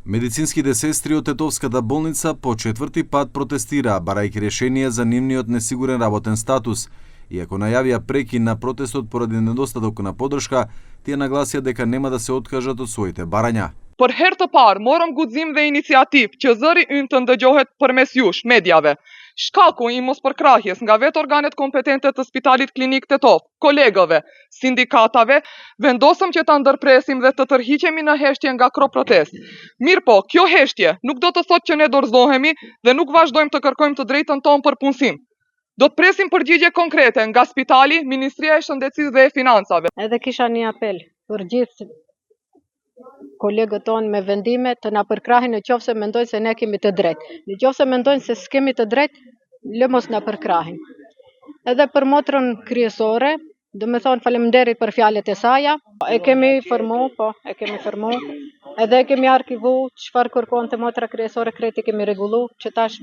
Медицинските сестри од Тетовската болница по четврти пат протестираа, барајќи решение за нивниот несигурен работен статус. Иако најавија прекин на протестот поради недостаток на поддршка, тие нагласија дека нема да се откажат од своите барања. Për herë të parë, morëm guxim dhe iniciativë që zëri ynë të ndëgjohet përmes jush, mediave. Shkaku i mospërkrahjes nga vetë organet kompetente të Spitalit Klinik Tetov, kolegëve, sindikatave, vendosëm që ta ndërpresim dhe të tërhiqemi në heshtje nga kro protest. Mirë po, kjo heshtje nuk do të thotë që ne dorëzohemi dhe nuk vazhdojmë të kërkojmë të drejtën tonë për punësim. Do të presim përgjigje konkrete nga Spitali, Ministria e Shëndetësisë dhe e Financave. Edhe kisha një apel për gjithë kolegët tonë me vendime të na përkrahin në qoftë se mendojnë se ne kemi të drejtë. Në qoftë se mendojnë se s'kemi të drejtë, le mos na përkrahin. Edhe për motrën kryesore, do me thonë faleminderit për fjalët e saja. E kemi formu, edhe e kemi arkivu çfarë kërkonte motra kryesore, kreti kemi rregullu, që tash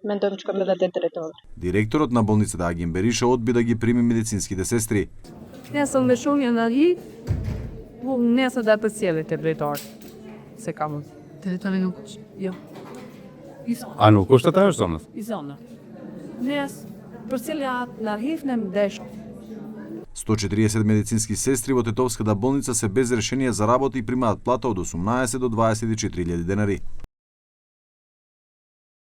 mendojmë që kemi edhe të drejtorë. Директорот на болницата Агим Бериша одби да ги прими медицинските сестри. Ne съм лишувани на ги, не са да пациентите drejtor. Se kam. Drejtori nuk. Jo. A nuk është atë është zonës? I zonë. Nes për cilat na hifnem desh. 140 медицински сестри во Тетовската болница се без решение за работа и примаат плата од 18 до 24.000 денари.